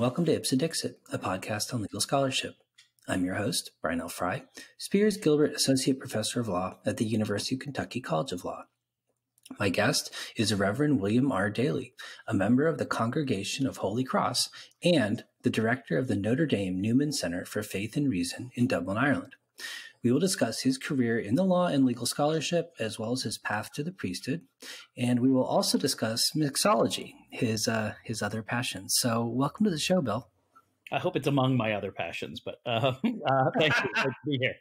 welcome to Ipsa Dixit, a podcast on legal scholarship. I'm your host, Brian L. Fry, Spears Gilbert Associate Professor of Law at the University of Kentucky College of Law. My guest is the Reverend William R. Dailey, a member of the Congregation of Holy Cross and the director of the Notre Dame Newman Center for Faith and Reason in Dublin, Ireland. We will discuss his career in the law and legal scholarship, as well as his path to the priesthood. And we will also discuss mixology, his other passions. So welcome to the show, Bill. I hope it's among my other passions, but thank you. Great to be here.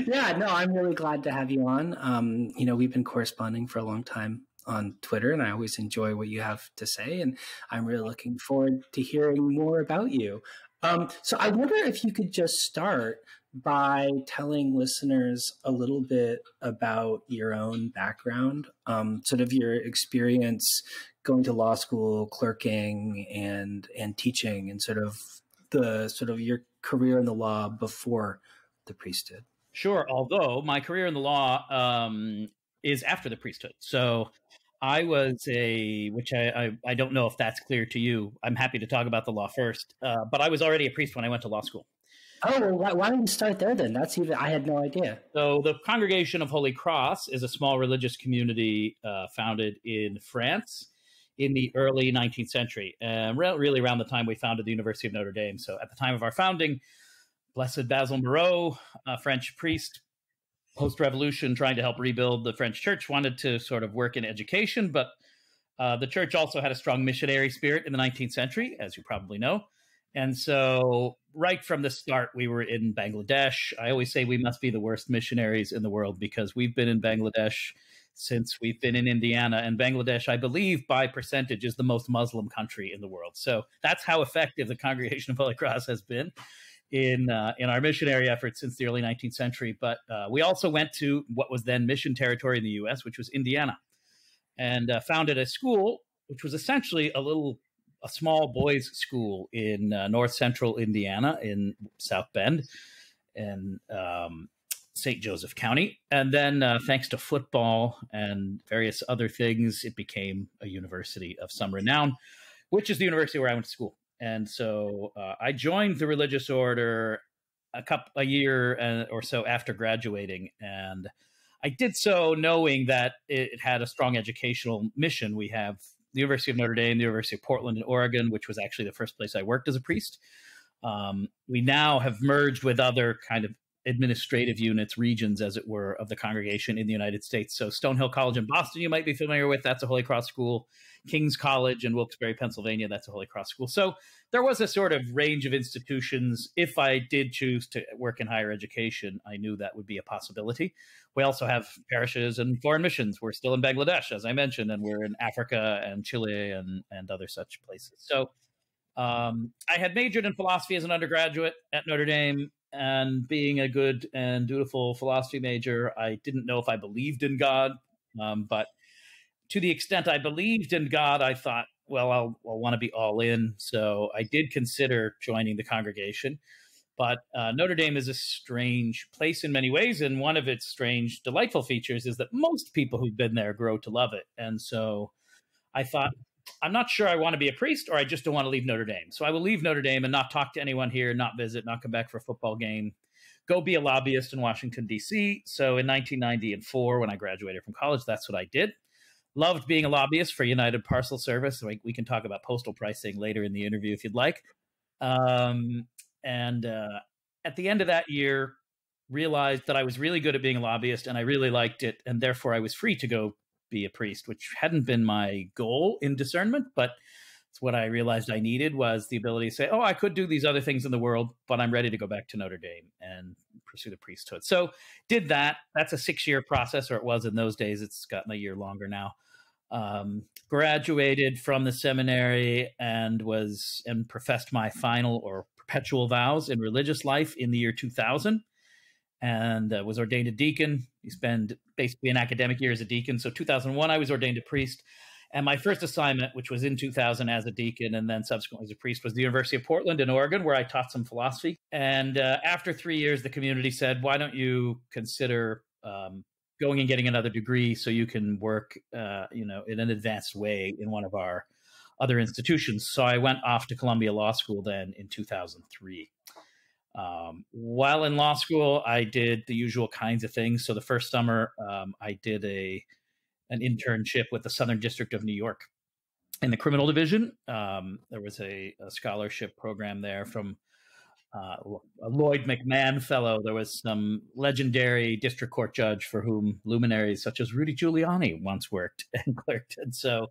Yeah, no, I'm really glad to have you on. We've been corresponding for a long time on Twitter, and I always enjoy what you have to say, and I'm really looking forward to hearing more about you. So I wonder if you could just start by telling listeners a little bit about your own background, sort of your experience going to law school, clerking, and teaching, and sort of your career in the law before the priesthood. Sure. Although my career in the law is after the priesthood. So I was which I don't know if that's clear to you. I'm happy to talk about the law first, but I was already a priest when I went to law school. Oh, well, why don't you start there then? I had no idea. So the Congregation of Holy Cross is a small religious community founded in France in the early 19th century, really around the time we founded the University of Notre Dame. So at the time of our founding, Blessed Basil Moreau, a French priest, post-revolution, trying to help rebuild the French church, wanted to sort of work in education, but the church also had a strong missionary spirit in the 19th century, as you probably know. And so right from the start, we were in Bangladesh. I always say we must be the worst missionaries in the world because we've been in Bangladesh since we've been in Indiana. And Bangladesh, I believe, by percentage, is the most Muslim country in the world. So that's how effective the Congregation of Holy Cross has been in our missionary efforts since the early 19th century. But we also went to what was then mission territory in the U.S., which was Indiana, and founded a school, which was essentially a small boys' school in north central Indiana in South Bend and St. Joseph County. And then thanks to football and various other things, it became a university of some renown, which is the university where I went to school. And so I joined the religious order a year or so after graduating. And I did so knowing that it had a strong educational mission. We have the University of Notre Dame, the University of Portland in Oregon, which was actually the first place I worked as a priest. We now have merged with other kind of administrative units, regions, as it were, of the congregation in the United States. So Stonehill College in Boston, you might be familiar with. That's a Holy Cross school. King's College in Wilkes-Barre, Pennsylvania, that's a Holy Cross school. So there was a sort of range of institutions. If I did choose to work in higher education, I knew that would be a possibility. We also have parishes and foreign missions. We're still in Bangladesh, as I mentioned, and we're in Africa and Chile and other such places. So I had majored in philosophy as an undergraduate at Notre Dame, and being a good and dutiful philosophy major, I didn't know if I believed in God, but to the extent I believed in God, I thought, well, I'll want to be all in. So I did consider joining the congregation. But Notre Dame is a strange place in many ways. And one of its strange, delightful features is that most people who've been there grow to love it. And so I thought, I'm not sure I want to be a priest, or I just don't want to leave Notre Dame. So I will leave Notre Dame and not talk to anyone here, not visit, not come back for a football game, go be a lobbyist in Washington, D.C. So in 1994, when I graduated from college, that's what I did. Loved being a lobbyist for United Parcel Service. We can talk about postal pricing later in the interview if you'd like. And at the end of that year, realized that I was really good at being a lobbyist and I really liked it. And therefore, I was free to go be a priest, which hadn't been my goal in discernment, but it's what I realized I needed was the ability to say, oh, I could do these other things in the world, but I'm ready to go back to Notre Dame and pursue the priesthood. So did that. That's a 6-year process, or it was in those days. It's gotten a year longer now. Graduated from the seminary and professed my final or perpetual vows in religious life in the year 2000. And was ordained a deacon. You spend basically an academic year as a deacon. So 2001, I was ordained a priest. And my first assignment, which was in 2000 as a deacon and then subsequently as a priest, was the University of Portland in Oregon, where I taught some philosophy. And after 3 years, the community said, why don't you consider going and getting another degree so you can work in an advanced way in one of our other institutions. So I went off to Columbia Law School then in 2003. While in law school, I did the usual kinds of things. So the first summer, I did an internship with the Southern District of New York in the criminal division. There was a scholarship program there from a Lloyd McMahon fellow. There was some legendary district court judge for whom luminaries such as Rudy Giuliani once worked and clerked. And so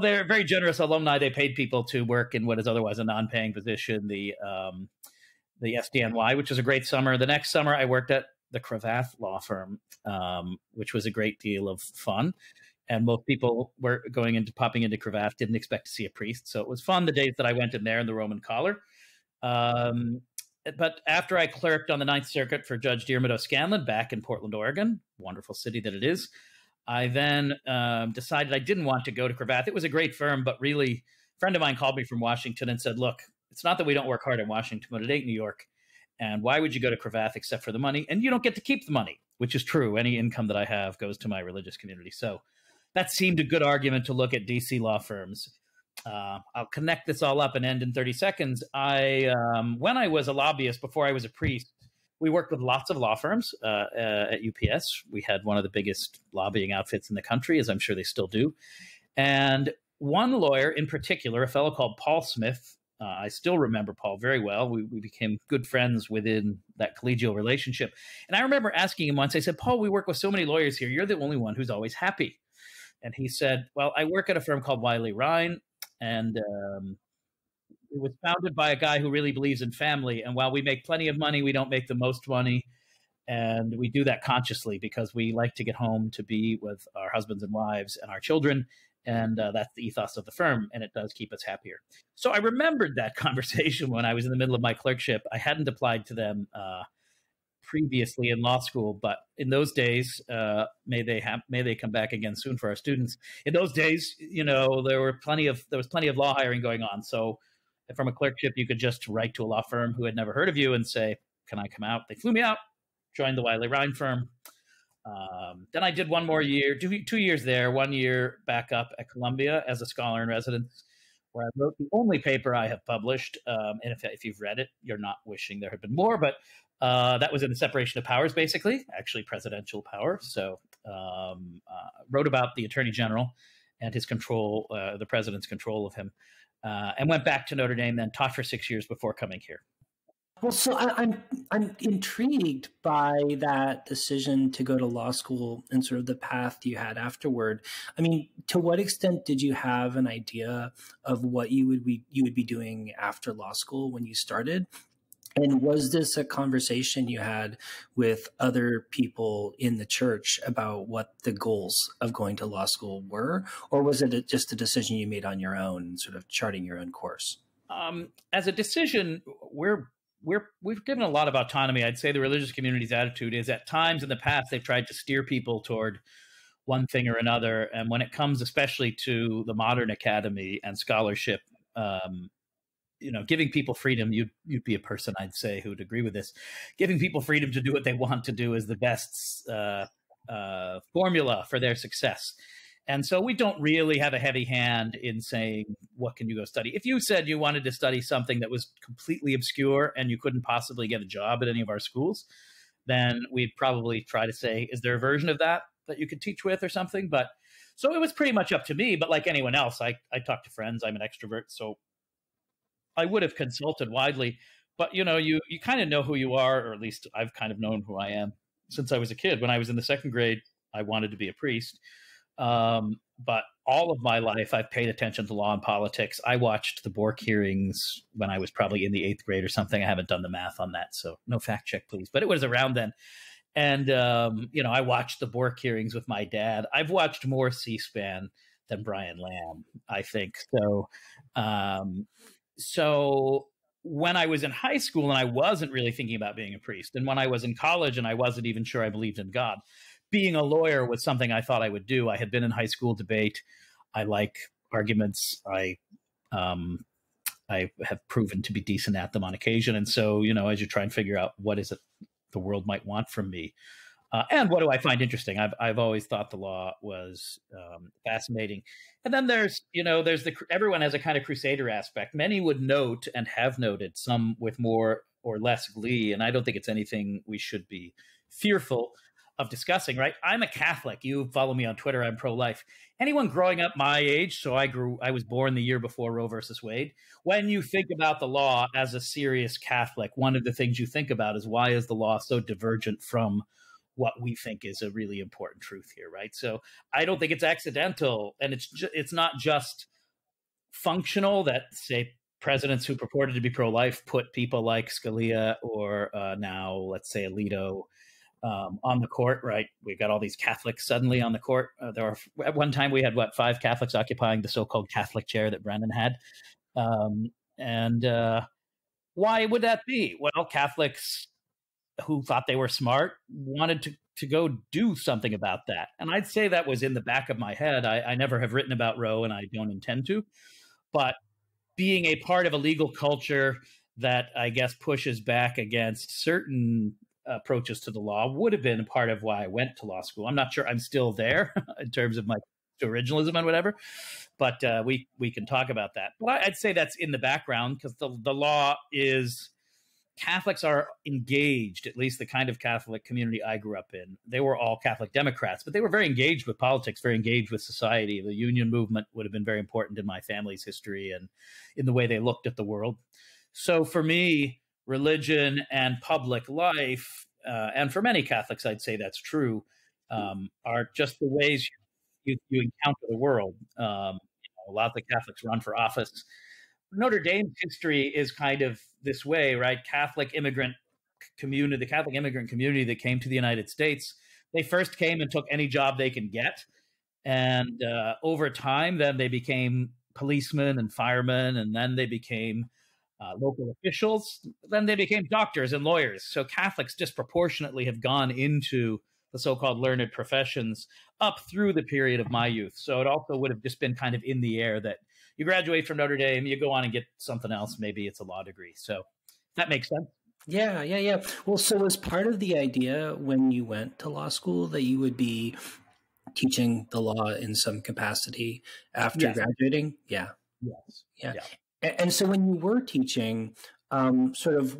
they're very generous alumni. They paid people to work in what is otherwise a non-paying position, the SDNY, which was a great summer. The next summer, I worked at the Cravath law firm, which was a great deal of fun. And most people were popping into Cravath didn't expect to see a priest. So it was fun the days that I went in there in the Roman collar. But after I clerked on the Ninth Circuit for Judge Diarmuid O'Scanlan back in Portland, Oregon, wonderful city that it is, I then decided I didn't want to go to Cravath. It was a great firm, but really, a friend of mine called me from Washington and said, look, it's not that we don't work hard in Washington, but it ain't New York. And why would you go to Cravath except for the money? And you don't get to keep the money, which is true. Any income that I have goes to my religious community. So that seemed a good argument to look at DC law firms. I'll connect this all up and end in 30 seconds. When I was a lobbyist, before I was a priest, we worked with lots of law firms at UPS. We had one of the biggest lobbying outfits in the country, as I'm sure they still do. And one lawyer in particular, a fellow called Paul Smith, I still remember Paul very well. We became good friends within that collegial relationship. And I remember asking him once, I said, Paul, we work with so many lawyers here. You're the only one who's always happy. And he said, well, I work at a firm called Wiley Ryan, and it was founded by a guy who really believes in family. And while we make plenty of money, we don't make the most money. And we do that consciously because we like to get home to be with our husbands and wives and our children. And that's the ethos of the firm, and it does keep us happier. So I remembered that conversation when I was in the middle of my clerkship. I hadn't applied to them previously in law school, but in those days, may they come back again soon for our students. In those days, there was plenty of law hiring going on. So from a clerkship, you could just write to a law firm who had never heard of you and say, "Can I come out?" They flew me out, joined the Wiley Ryan firm. Then I did one more year, 2 years there, 1 year back up at Columbia as a scholar in residence, where I wrote the only paper I have published. And if you've read it, you're not wishing there had been more, but that was in the separation of powers, basically, actually presidential power. So wrote about the Attorney General and his control, the president's control of him, and went back to Notre Dame, then taught for 6 years before coming here. Well, so I'm intrigued by that decision to go to law school and sort of the path you had afterward. I mean, to what extent did you have an idea of what you would be doing after law school when you started? And was this a conversation you had with other people in the church about what the goals of going to law school were, or was it just a decision you made on your own, sort of charting your own course? As a decision, we've given a lot of autonomy. I'd say the religious community's attitude is at times in the past, they've tried to steer people toward one thing or another. And when it comes especially to the modern academy and scholarship, giving people freedom, you'd be a person, I'd say, who'd agree with this. Giving people freedom to do what they want to do is the best formula for their success. And so we don't really have a heavy hand in saying, what can you go study? If you said you wanted to study something that was completely obscure and you couldn't possibly get a job at any of our schools, then we'd probably try to say, is there a version of that you could teach with or something? But so it was pretty much up to me. But like anyone else, I talk to friends. I'm an extrovert. So I would have consulted widely. But, you kind of know who you are, or at least I've kind of known who I am since I was a kid. When I was in the second grade, I wanted to be a priest. But all of my life, I've paid attention to law and politics. I watched the Bork hearings when I was probably in the 8th grade or something. I haven't done the math on that, so no fact check, please. But it was around then. And, I watched the Bork hearings with my dad. I've watched more C-SPAN than Brian Lamb, I think. So when I was in high school and I wasn't really thinking about being a priest, and when I was in college and I wasn't even sure I believed in God, being a lawyer was something I thought I would do. I had been in high school debate. I like arguments. I have proven to be decent at them on occasion. And so, as you try and figure out what is it the world might want from me, And what do I find interesting? I've always thought the law was fascinating. And then there's everyone has a kind of crusader aspect. Many would note and have noted, some with more or less glee, and I don't think it's anything we should be fearful of discussing, right? I'm a Catholic. You follow me on Twitter, I'm pro-life. Anyone growing up my age, so I was born the year before Roe versus Wade. When you think about the law as a serious Catholic, one of the things you think about is, why is the law so divergent from what we think is a really important truth here, right? So I don't think it's accidental, and it's not just functional that, say, presidents who purported to be pro-life put people like Scalia or now, let's say, Alito on the court, right? We've got all these Catholics suddenly on the court. At one time we had, 5 Catholics occupying the so-called Catholic chair that Brennan had. And why would that be? Well, Catholics who thought they were smart wanted to go do something about that. And I'd say that was in the back of my head. I never have written about Roe, and I don't intend to. But being a part of a legal culture that I guess pushes back against certain approaches to the law would have been a part of why I went to law school. I'm not sure I'm still there in terms of my originalism and whatever, but we can talk about that. But I'd say that's in the background, because the law is, Catholics are engaged, at least the kind of Catholic community I grew up in. They were all Catholic Democrats, but they were very engaged with politics, very engaged with society. The union movement would have been very important in my family's history and in the way they looked at the world. So for me, religion and public life, and for many Catholics, I'd say that's true, are just the ways you encounter the world. Lots of Catholics run for office. Notre Dame's history is kind of this way, right? The Catholic immigrant community that came to the United States, they first came and took any job they can get. And over time, then they became policemen and firemen, and then they became local officials. Then they became doctors and lawyers. So Catholics disproportionately have gone into the so-called learned professions up through the period of my youth. So it also would have just been kind of in the air that you graduate from Notre Dame, you go on and get something else. Maybe it's a law degree. So that makes sense. Yeah. Well, so was part of the idea when you went to law school that you would be teaching the law in some capacity after graduating? Yeah. Yes. Yeah. And so when you were teaching, sort of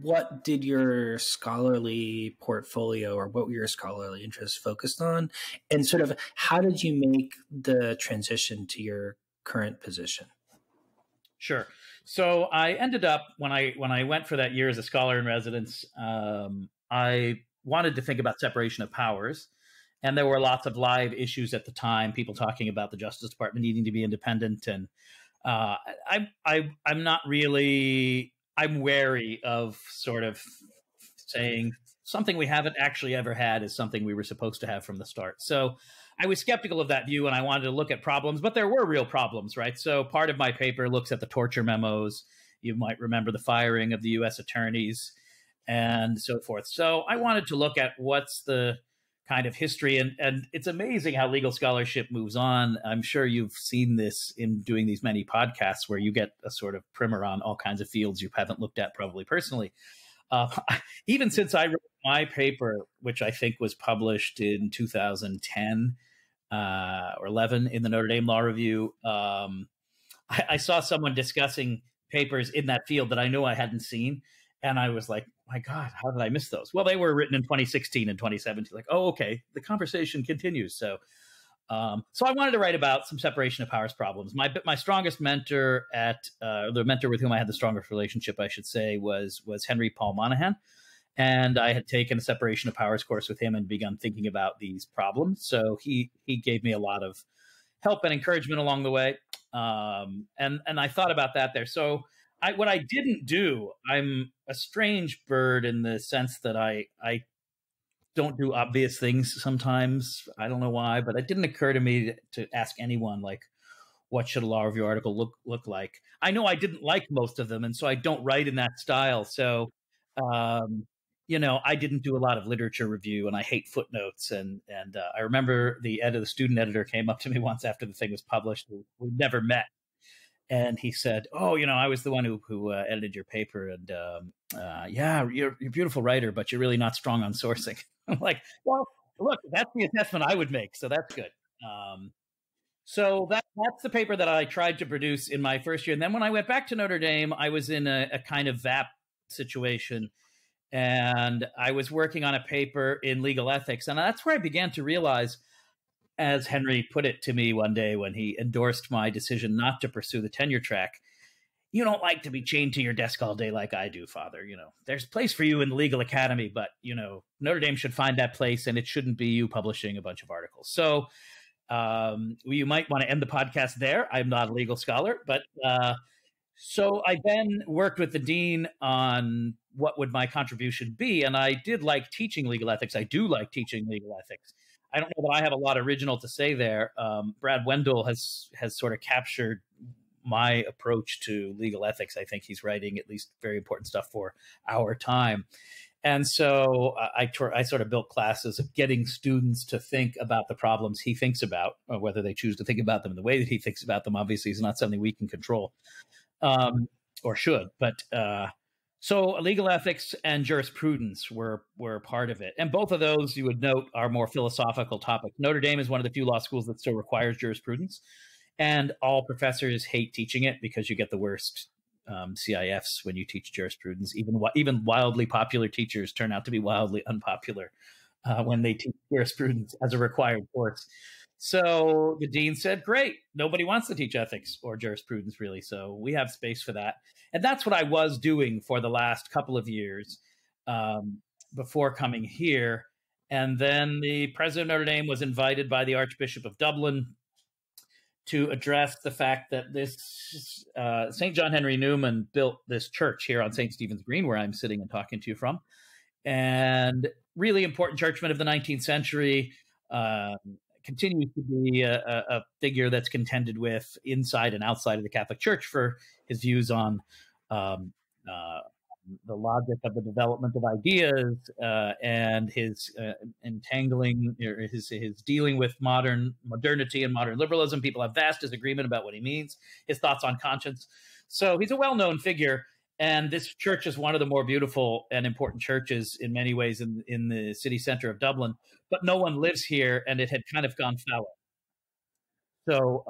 what did your scholarly portfolio, or what were your scholarly interests focused on? And sort of how did you make the transition to your current position? Sure. So I ended up, when I went for that year as a scholar in residence, I wanted to think about separation of powers. And there were lots of live issues at the time, people talking about the Justice Department needing to be independent. And I'm wary of sort of saying something we haven't actually ever had is something we were supposed to have from the start. So I was skeptical of that view, and I wanted to look at problems, but there were real problems, right? So part of my paper looks at the torture memos. You might remember the firing of the U.S. attorneys and so forth. So I wanted to look at what's the kind of history, and it's amazing how legal scholarship moves on. I'm sure you've seen this in doing these many podcasts where you get a sort of primer on all kinds of fields you haven't looked at probably personally. Even since I wrote my paper, which I think was published in 2010 or 11 in the Notre Dame Law Review, I saw someone discussing papers in that field that I knew I hadn't seen. And I was like, my God, how did I miss those? Well, they were written in 2016 and 2017. Like, oh, okay, the conversation continues. So I wanted to write about some separation of powers problems. My strongest mentor the mentor with whom I had the strongest relationship, I should say, was Henry Paul Monahan. And I had taken a separation of powers course with him and begun thinking about these problems. So he gave me a lot of help and encouragement along the way. And I thought about that there. So what I didn't do, I'm a strange bird in the sense that I don't do obvious things sometimes. I don't know why, but it didn't occur to me to ask anyone, like, what should a law review article look like? I know I didn't like most of them, and so I don't write in that style. So, I didn't do a lot of literature review, and I hate footnotes. And I remember the student editor came up to me once after the thing was published. We never met. And he said, "Oh, I was the one who edited your paper, and yeah, you're a beautiful writer, but you're really not strong on sourcing." I'm like, "Well, look, that's the assessment I would make, so that's good." So that's the paper that I tried to produce in my first year. And then when I went back to Notre Dame, I was in a kind of VAP situation, and I was working on a paper in legal ethics. And that's where I began to realize, as Henry put it to me one day when he endorsed my decision not to pursue the tenure track, "You don't like to be chained to your desk all day like I do, Father. There's a place for you in the legal academy, but, Notre Dame should find that place, and it shouldn't be you publishing a bunch of articles." So you might want to end the podcast there. I'm not a legal scholar, but so I then worked with the dean on what would my contribution be, and I did like teaching legal ethics. I do like teaching legal ethics. I don't know that I have a lot original to say there. Brad Wendell has sort of captured my approach to legal ethics. I think he's writing at least very important stuff for our time. And so I sort of built classes of getting students to think about the problems he thinks about, or whether they choose to think about them in the way that he thinks about them, obviously, is not something we can control, or should. But so legal ethics and jurisprudence were part of it. And both of those, you would note, are more philosophical topics. Notre Dame is one of the few law schools that still requires jurisprudence. And all professors hate teaching it because you get the worst CIFs when you teach jurisprudence. Even wildly popular teachers turn out to be wildly unpopular when they teach jurisprudence as a required course. So the dean said, "Great, nobody wants to teach ethics or jurisprudence, really, so we have space for that." And that's what I was doing for the last couple of years before coming here. And then the president of Notre Dame was invited by the Archbishop of Dublin to address the fact that this St. John Henry Newman built this church here on St. Stephen's Green, where I'm sitting and talking to you from, and really important churchman of the 19th century, continues to be a figure that's contended with inside and outside of the Catholic Church for his views on the logic of the development of ideas, and his entangling, or his dealing with modernity and modern liberalism. People have vast disagreement about what he means, his thoughts on conscience. So he's a well-known figure, and this church is one of the more beautiful and important churches in many ways in the city center of Dublin, but no one lives here, and it had kind of gone fallow. So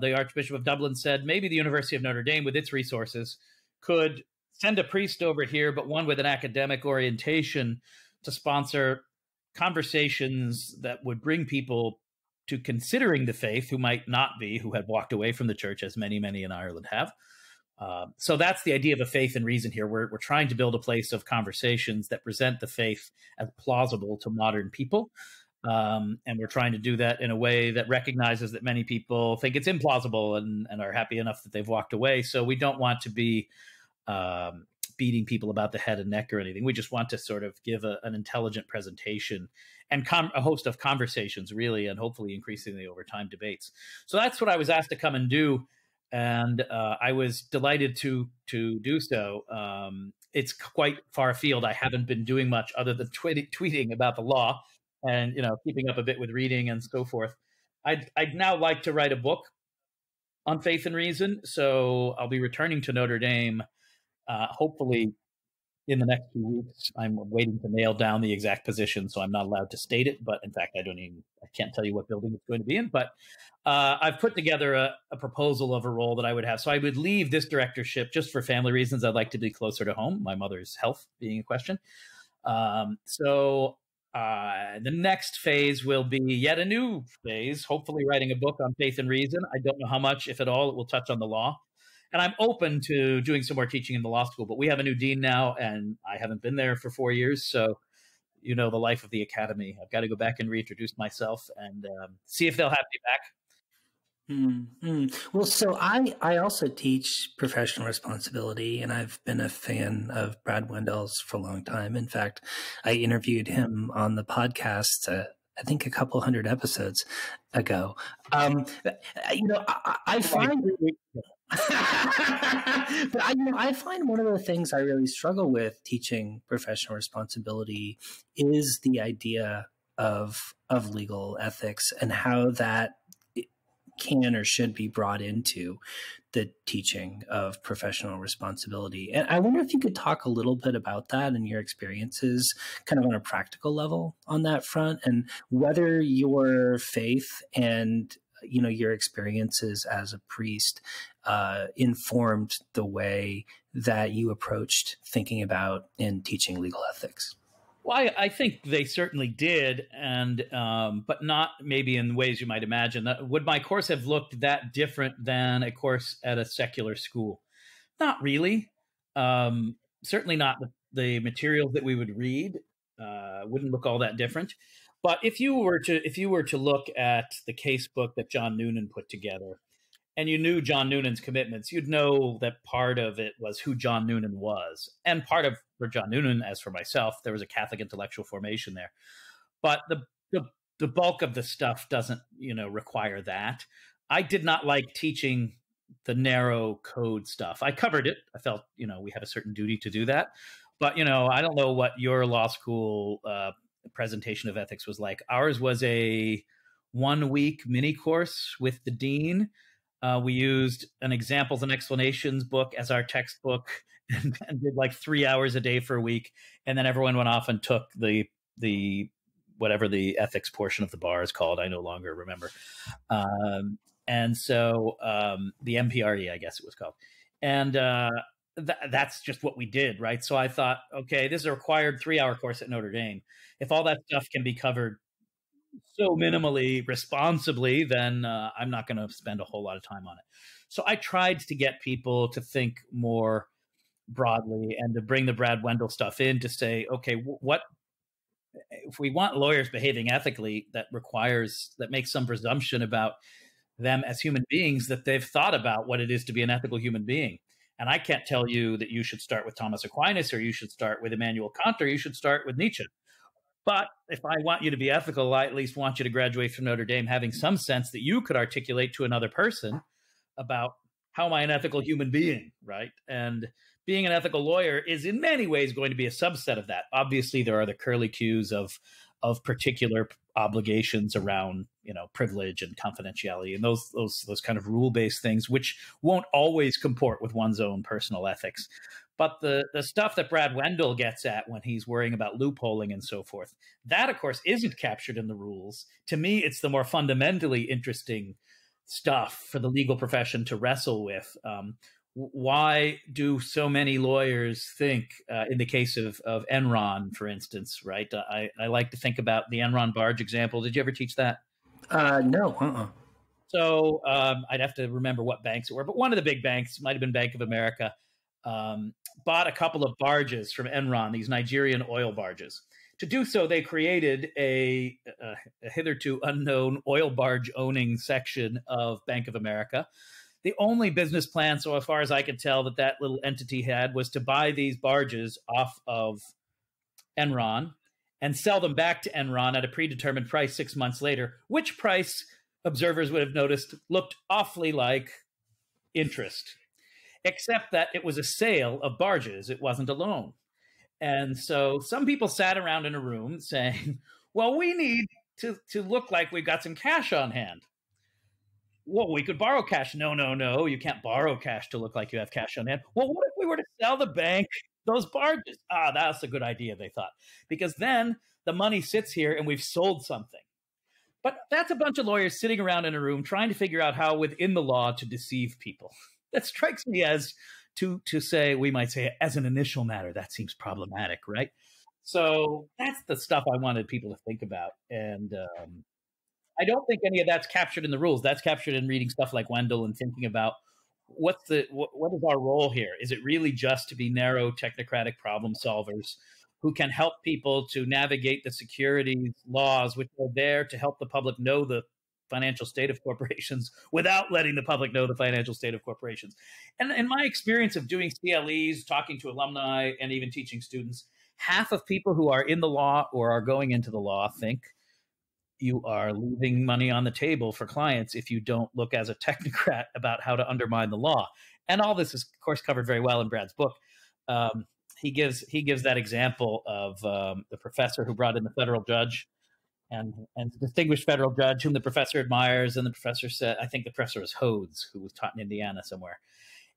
the Archbishop of Dublin said maybe the University of Notre Dame, with its resources, could send a priest over here, but one with an academic orientation, to sponsor conversations that would bring people to considering the faith who might not be, who had walked away from the church, as many in Ireland have. So that's the idea of a faith and reason here. We're trying to build a place of conversations that present the faith as plausible to modern people. And we're trying to do that in a way that recognizes that many people think it's implausible and are happy enough that they've walked away. So we don't want to be beating people about the head and neck or anything. We just want to sort of give an intelligent presentation and a host of conversations, really, and hopefully increasingly over time debates. So that's what I was asked to come and do, and I was delighted to do so. It's quite far afield. I haven't been doing much other than tweeting about the law and keeping up a bit with reading and so forth. I'd now like to write a book on faith and reason, so I'll be returning to Notre Dame hopefully in the next few weeks. I'm waiting to nail down the exact position, so I'm not allowed to state it. But in fact, I can't tell you what building it's going to be in. But I've put together a proposal of a role that I would have. So I would leave this directorship just for family reasons. I'd like to be closer to home, my mother's health being a question. So the next phase will be yet a new phase, hopefully writing a book on faith and reason. I don't know how much, if at all, it will touch on the law. And I'm open to doing some more teaching in the law school, but we have a new dean now, and I haven't been there for 4 years. So, the life of the academy. I've got to go back and reintroduce myself and see if they'll have me back. Well, so I also teach professional responsibility, and I've been a fan of Brad Wendell's for a long time. In fact, I interviewed him on the podcast, I think a couple hundred episodes ago. I find... But I find one of the things I really struggle with teaching professional responsibility is the idea of legal ethics and how that can or should be brought into the teaching of professional responsibility. And I wonder if you could talk a little bit about that and your experiences kind of on a practical level on that front, and whether your faith and your experiences as a priest informed the way that you approached thinking about and teaching legal ethics. Well, I think they certainly did, and but not maybe in ways you might imagine. Would my course have looked that different than a course at a secular school? Not really. Certainly not the materials that we would read wouldn't look all that different. But if you were to look at the case book that John Noonan put together, and you knew John Noonan's commitments, you'd know that part of it was who John Noonan was. And part of for John Noonan, as for myself, there was a Catholic intellectual formation there. But the bulk of the stuff doesn't, require that. I did not like teaching the narrow code stuff. I covered it. I felt, we had a certain duty to do that. But, I don't know what your law school presentation of ethics was like. Ours was a 1-week mini course with the dean. We used an examples and explanations book as our textbook and did like 3 hours a day for a week. And then everyone went off and took the whatever the ethics portion of the bar is called. I no longer remember. And so the MPRE, I guess it was called. And that's just what we did, right? So I thought, okay, this is a required 3-hour course at Notre Dame. If all that stuff can be covered so minimally responsibly, then I'm not going to spend a whole lot of time on it. So I tried to get people to think more broadly and to bring the Brad Wendell stuff in to say, okay, what if we want lawyers behaving ethically, that makes some presumption about them as human beings, that they've thought about what it is to be an ethical human being. And I can't tell you that you should start with Thomas Aquinas, or you should start with Immanuel Kant, or you should start with Nietzsche. But if I want you to be ethical, I at least want you to graduate from Notre Dame having some sense that you could articulate to another person about how am I an ethical human being, right? And being an ethical lawyer is in many ways going to be a subset of that. Obviously, there are the curlicues of particular obligations around, privilege and confidentiality and those kind of rule-based things, which won't always comport with one's own personal ethics. But the stuff that Brad Wendell gets at when he's worrying about loopholing and so forth, that, of course, isn't captured in the rules. To me, it's the more fundamentally interesting stuff for the legal profession to wrestle with. Why do so many lawyers think, in the case of Enron, for instance, right? I like to think about the Enron barge example. Did you ever teach that? No. So I'd have to remember what banks it were, but one of the big banks, might have been Bank of America, bought a couple of barges from Enron, these Nigerian oil barges. To do so, they created a hitherto unknown oil barge owning section of Bank of America. The only business plan, so as far as I could tell, that little entity had was to buy these barges off of Enron and sell them back to Enron at a predetermined price 6 months later, which price observers would have noticed looked awfully like interest, except that it was a sale of barges. It wasn't a loan. And so some people sat around in a room saying, well, we need to look like we've got some cash on hand. Well, we could borrow cash. No, you can't borrow cash to look like you have cash on hand. Well, what if we were to sell the bank those barges? That's a good idea, they thought, because then the money sits here and we've sold something. But that's a bunch of lawyers sitting around in a room trying to figure out how within the law to deceive people. That strikes me as to say, we might say, as an initial matter, that seems problematic, right? So that's the stuff I wanted people to think about. And I don't think any of that's captured in the rules. That's captured in reading stuff like Wendell and thinking about what is our role here? Is it really just to be narrow technocratic problem solvers who can help people to navigate the securities laws, which are there to help the public know the financial state of corporations without letting the public know the financial state of corporations? And in my experience of doing CLEs, talking to alumni, and even teaching students, half of people who are in the law or are going into the law think you are leaving money on the table for clients if you don't look as a technocrat about how to undermine the law. And all this is, of course, covered very well in Brad's book. He gives that example of the professor who brought in the federal judge and the distinguished federal judge whom the professor admires. And the professor said, I think the professor was Hodes, who was taught in Indiana somewhere.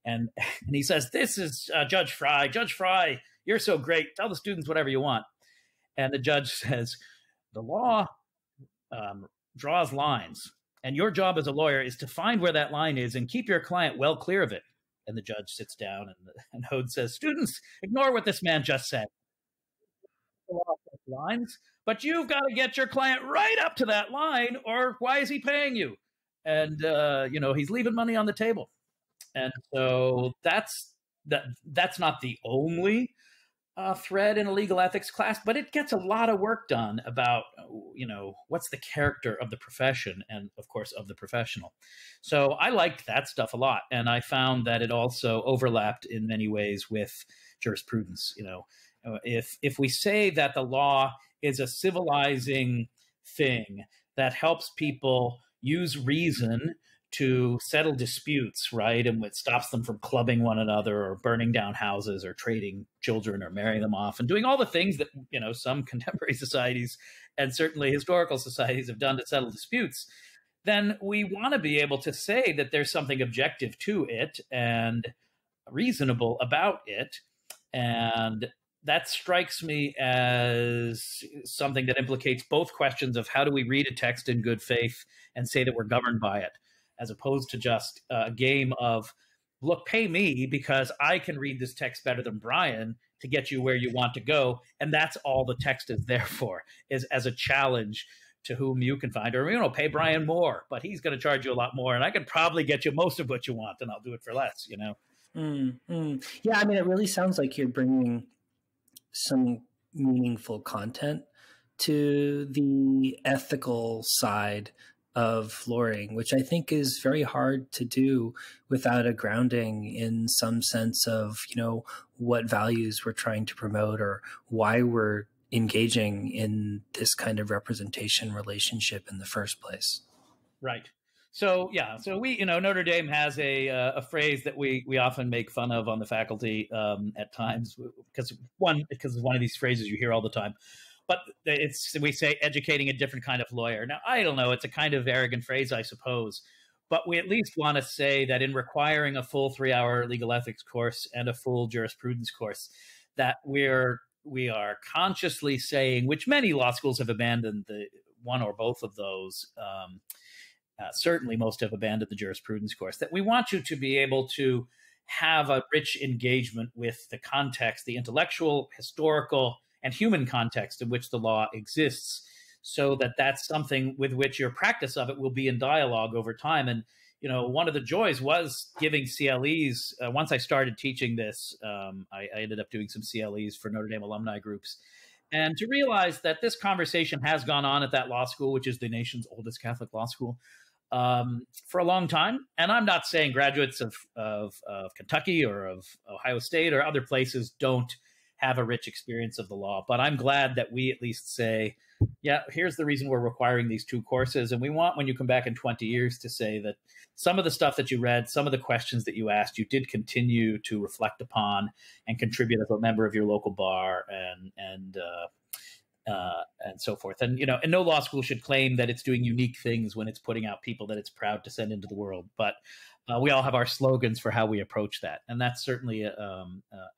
And he says, this is Judge Fry. Judge Fry, you're so great. Tell the students whatever you want. And the judge says, the law draws lines. And your job as a lawyer is to find where that line is and keep your client well clear of it. And the judge sits down, and Hode says, students, ignore what this man just said. The law sets lines, but you've got to get your client right up to that line, or why is he paying you? And, he's leaving money on the table. And so that's not the only thread in a legal ethics class, but it gets a lot of work done about, what's the character of the profession and, of course, of the professional. So I liked that stuff a lot. And I found that it also overlapped in many ways with jurisprudence. If we say that the law is a civilizing thing that helps people use reason to settle disputes, right? And it stops them from clubbing one another or burning down houses or trading children or marrying them off and doing all the things that, some contemporary societies and certainly historical societies have done to settle disputes, then we want to be able to say that there's something objective to it and reasonable about it. And that strikes me as something that implicates both questions of how do we read a text in good faith and say that we're governed by it, as opposed to just a game of, look, pay me because I can read this text better than Brian to get you where you want to go. And that's all the text is there for, is as a challenge to whom you can find, or, pay Brian more, but he's going to charge you a lot more. And I can probably get you most of what you want, and I'll do it for less, Yeah, I mean, it really sounds like you're bringing some meaningful content to the ethical side of lawyering, which I think is very hard to do without a grounding in some sense of, what values we're trying to promote or why we're engaging in this kind of representation relationship in the first place. Right. So, so we, Notre Dame has a phrase that we often make fun of on the faculty at times because it's one of these phrases you hear all the time. But we say educating a different kind of lawyer. Now, I don't know. It's a kind of arrogant phrase, I suppose. But we at least want to say that in requiring a full 3-hour legal ethics course and a full jurisprudence course, that we are consciously saying, which many law schools have abandoned the one or both of those. Certainly most have abandoned the jurisprudence course, that we want you to be able to have a rich engagement with the context, the intellectual, historical, and human context in which the law exists, so that that's something with which your practice of it will be in dialogue over time. And, one of the joys was giving CLEs. Once I started teaching this, I ended up doing some CLEs for Notre Dame alumni groups. And to realize that this conversation has gone on at that law school, which is the nation's oldest Catholic law school, for a long time. And I'm not saying graduates of Kentucky or of Ohio State or other places don't have a rich experience of the law, but I'm glad that we at least say, here's the reason we're requiring these 2 courses. And we want, when you come back in 20 years, to say that some of the stuff that you read, some of the questions that you asked, you did continue to reflect upon and contribute as a member of your local bar and so forth. And, and no law school should claim that it's doing unique things when it's putting out people that it's proud to send into the world. But we all have our slogans for how we approach that. And that's certainly a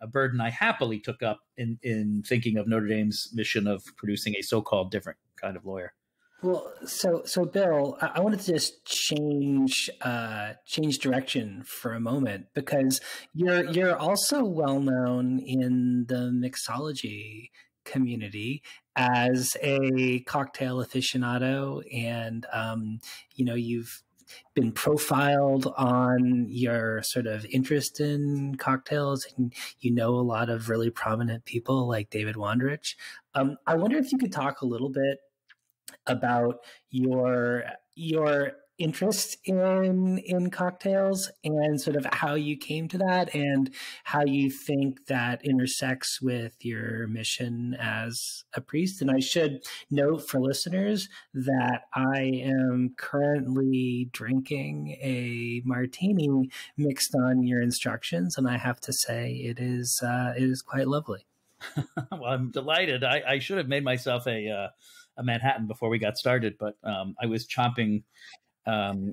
burden I happily took up in thinking of Notre Dame's mission of producing a so-called different kind of lawyer. Well, so Bill, I wanted to just change direction for a moment, because you're also well known in the mixology community as a cocktail aficionado, and you've been profiled on your sort of interest in cocktails, and a lot of really prominent people like David Wondrich. I wonder if you could talk a little bit about your interest in cocktails and sort of how you came to that and how you think that intersects with your mission as a priest. And I should note for listeners that I am currently drinking a martini mixed on your instructions, and I have to say it is quite lovely. Well, I'm delighted. I should have made myself a a Manhattan before we got started, but I was chomping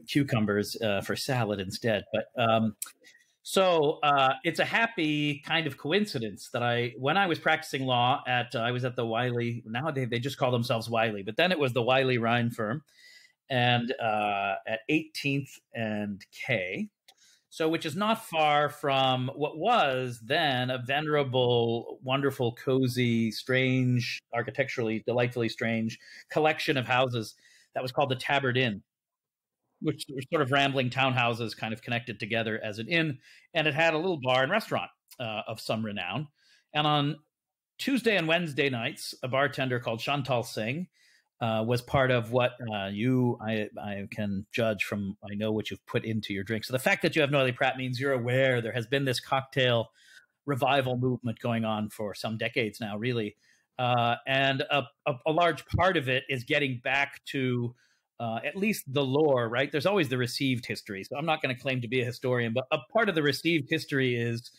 cucumbers for salad instead. But it's a happy kind of coincidence that when I was practicing law I was at the Wiley, now they just call themselves Wiley, but then it was the Wiley Rhine firm, and at 18th and K, so which is not far from what was then a venerable, wonderful, cozy, strange, architecturally delightfully strange collection of houses that was called the Tabard Inn, which were sort of rambling townhouses kind of connected together as an inn. And it had a little bar and restaurant of some renown. And on Tuesday and Wednesday nights, a bartender called Chantal Singh was part of what I can judge from, I know what you've put into your drink. So the fact that you have Noilly Pratt means you're aware there has been this cocktail revival movement going on for some decades now, really. And a large part of it is getting back to at least the lore, right? There's always the received history. So I'm not going to claim to be a historian, but a part of the received history is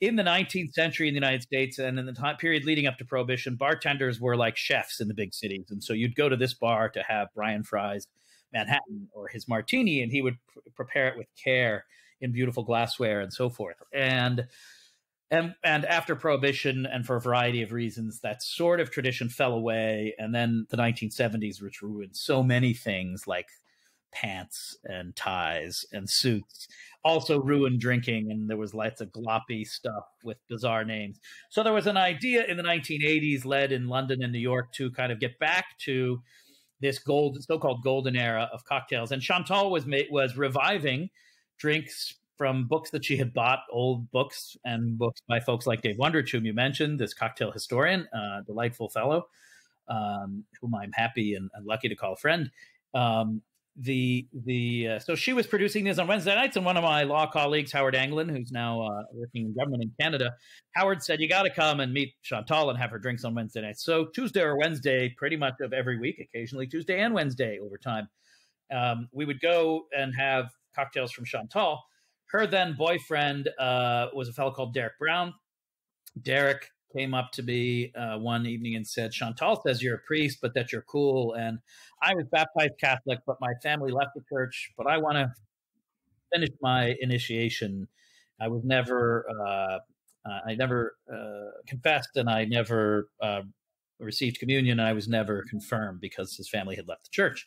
in the 19th century in the United States and in the time period leading up to Prohibition, bartenders were like chefs in the big cities. And so you'd go to this bar to have Brian Fry's Manhattan or his martini, and he would prepare it with care in beautiful glassware and so forth. And after Prohibition, and for a variety of reasons, that sort of tradition fell away. And then the 1970s, which ruined so many things like pants and ties and suits, also ruined drinking. And there was lots of gloppy stuff with bizarre names. So there was an idea in the 1980s, led in London and New York, to kind of get back to this so-called golden era of cocktails. And Chantal was reviving drinks from books that she had bought, old books and books by folks like Dave Wondrich, whom you mentioned, this cocktail historian, delightful fellow, whom I'm happy and lucky to call a friend. So she was producing these on Wednesday nights, and one of my law colleagues, Howard Anglin, who's now working in government in Canada, Howard said, you got to come and meet Chantal and have her drinks on Wednesday nights. So Tuesday or Wednesday, pretty much of every week, occasionally Tuesday and Wednesday over time, we would go and have cocktails from Chantal. Her then boyfriend was a fellow called Derek Brown. Derek came up to me one evening and said, Chantal says you're a priest, but that you're cool. And I was baptized Catholic, but my family left the church, but I want to finish my initiation. I was never, I never confessed, and I never received communion, and I was never confirmed because his family had left the church.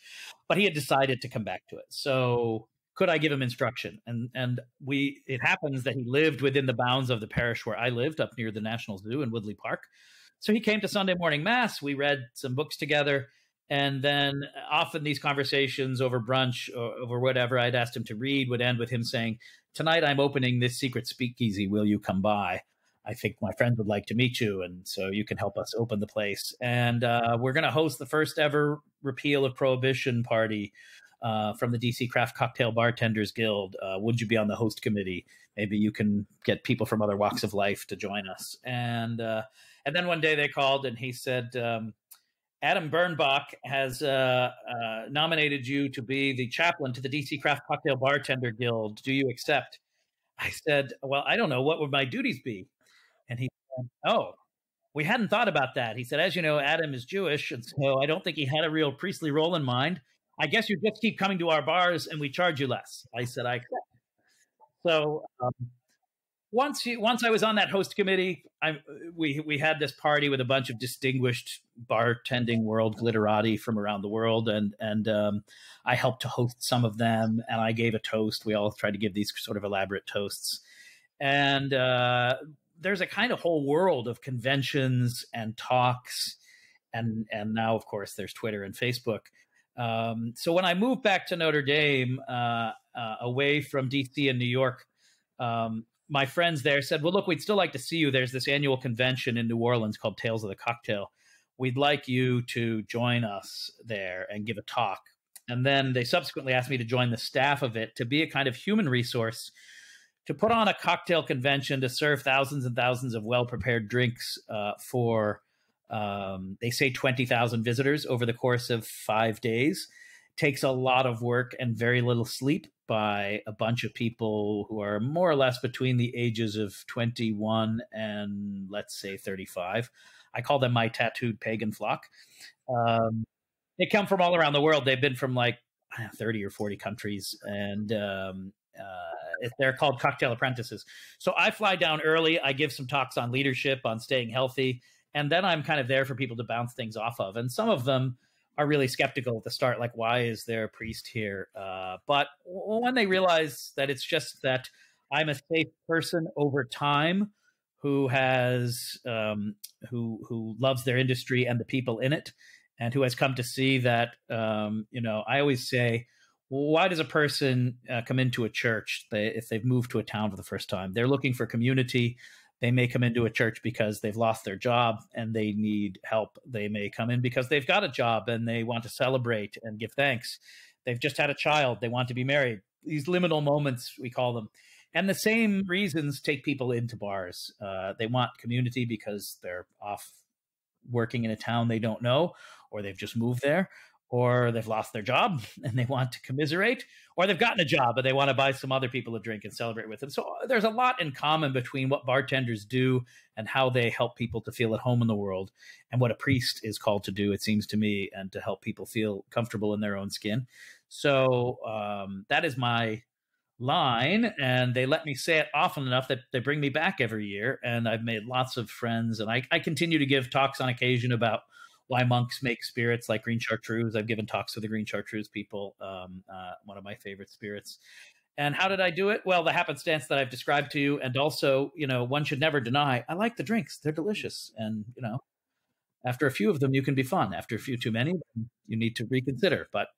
But he had decided to come back to it. So could I give him instruction? And it happens that he lived within the bounds of the parish where I lived, up near the National Zoo in Woodley Park. So he came to Sunday morning mass. We read some books together. And then often these conversations over brunch or over whatever I'd asked him to read would end with him saying, tonight I'm opening this secret speakeasy. Will you come by? I think my friend would like to meet you, and so you can help us open the place. And we're going to host the first ever repeal of Prohibition party from the DC Craft Cocktail Bartenders Guild. Would you be on the host committee? Maybe you can get people from other walks of life to join us. And then one day they called, and he said, Adam Bernbach has nominated you to be the chaplain to the DC Craft Cocktail Bartender Guild. Do you accept? I said, well, I don't know. What would my duties be? And he said, oh, we hadn't thought about that. He said, as you know, Adam is Jewish, and so I don't think he had a real priestly role in mind. I guess you just keep coming to our bars and we charge you less. I said, I accept. So once I was on that host committee, we had this party with a bunch of distinguished bartending world glitterati from around the world, and I helped to host some of them, and I gave a toast. We all tried to give these sort of elaborate toasts, and there's a kind of whole world of conventions and talks, and now of course there's Twitter and Facebook. So when I moved back to Notre Dame, away from DC and New York, my friends there said, well, look, we'd still like to see you. There's this annual convention in New Orleans called Tales of the Cocktail. We'd like you to join us there and give a talk. And then they subsequently asked me to join the staff of it, to be a kind of human resource, to put on a cocktail convention, to serve thousands and thousands of well-prepared drinks for, they say, 20,000 visitors over the course of 5 days. Takes a lot of work and very little sleep by a bunch of people who are more or less between the ages of 21 and, let's say, 35. I call them my tattooed pagan flock. they come from all around the world. They've been from like 30 or 40 countries, and they're called cocktail apprentices. So I fly down early. I give some talks on leadership, on staying healthy, and then I'm kind of there for people to bounce things off of. And some of them are really skeptical at the start, like, why is there a priest here? But when they realize that it's just that I'm a safe person over time who has who loves their industry and the people in it, and who has come to see that, I always say, why does a person come into a church if they've moved to a town for the first time? They're looking for community. They may come into a church because they've lost their job and they need help. They may come in because they've got a job and they want to celebrate and give thanks. They've just had a child. They want to be married. These liminal moments, we call them. And the same reasons take people into bars. They want community because they're off working in a town they don't know, or they've just moved there, or they've lost their job and they want to commiserate, or they've gotten a job but they want to buy some other people a drink and celebrate with them. So there's a lot in common between what bartenders do and how they help people to feel at home in the world, and what a priest is called to do, it seems to me, and to help people feel comfortable in their own skin. So that is my line, and they let me say it often enough that they bring me back every year, and I've made lots of friends, and I continue to give talks on occasion about why monks make spirits like green chartreuse. I've given talks to the green chartreuse people, one of my favorite spirits. And how did I do it? Well, the happenstance that I've described to you, and also, one should never deny, I like the drinks. They're delicious. And, after a few of them, you can be fun. After a few too many, you need to reconsider. But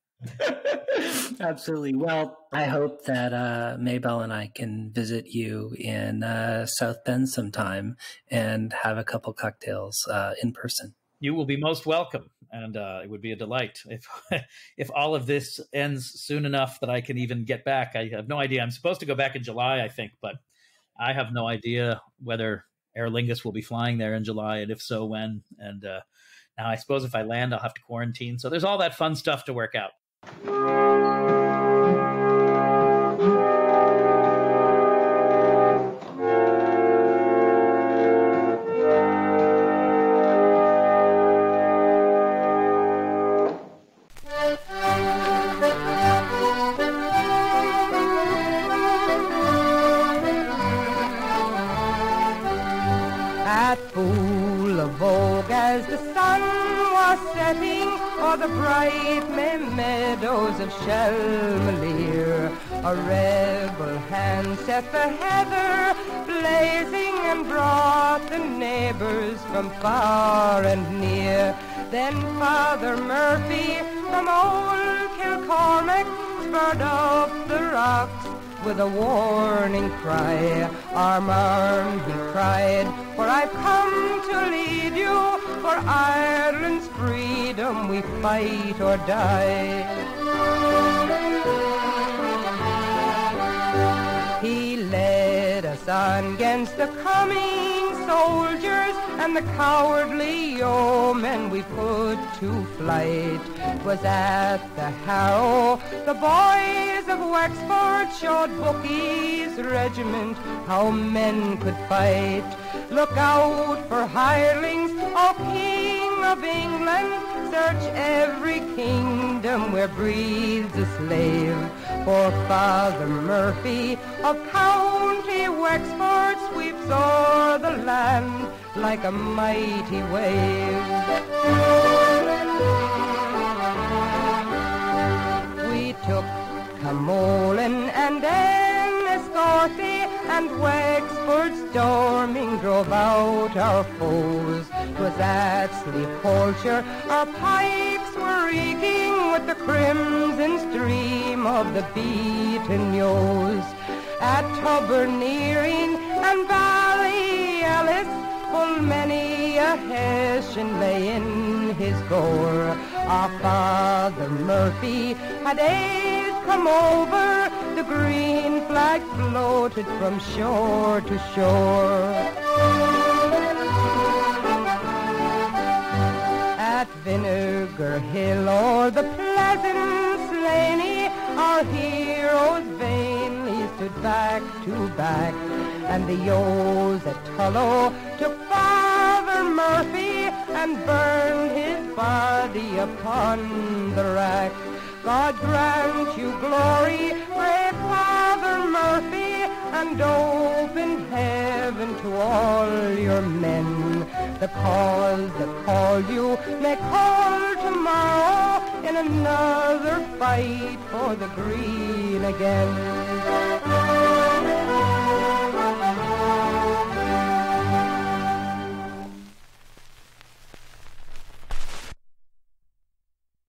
absolutely. Well, I hope that Maybelle and I can visit you in South Bend sometime and have a couple cocktails in person. You will be most welcome, and it would be a delight if all of this ends soon enough that I can even get back. I have no idea. I'm supposed to go back in July, I think, but I have no idea whether Aer Lingus will be flying there in July, and if so, when. And now I suppose if I land, I'll have to quarantine. So there's all that fun stuff to work out. The bright May meadows of Shelmalier, a rebel hand set the heather blazing and brought the neighbours from far and near. Then Father Murphy from old Kilcormac spurred up the rocks with a warning cry. Arm, arm, he cried, for I've come to lead you. For Ireland's freedom we fight or die. He led us on against the coming soldiers, and the cowardly yeomen we put to flight. 'Twas at the Harrow the boys of Wexford showed Bucky's regiment how men could fight. Look out for hirelings, O King of England, search every kingdom where breathes a slave. For Father Murphy of County Wexford sweeps o'er the land like a mighty wave. We took Camolin and Enniscorthy, and Wexford storming drove out our foes. 'Twas at Sleepholcher our pikes were reeking with the crimson stream of the beaten Yos. At Tuberneering and Ballyellis full many a Hessian lay in his gore. Our Father Murphy had aid come over, the green flag floated from shore to shore. At Vinegar Hill or the pleasant Slaney, our heroes vainly stood back to back, and the Yos at Tullow took Father Murphy and burned his body body upon the rack. God grant you glory, great Father Murphy, and open heaven to all your men. The call that called you may call tomorrow in another fight for the green again.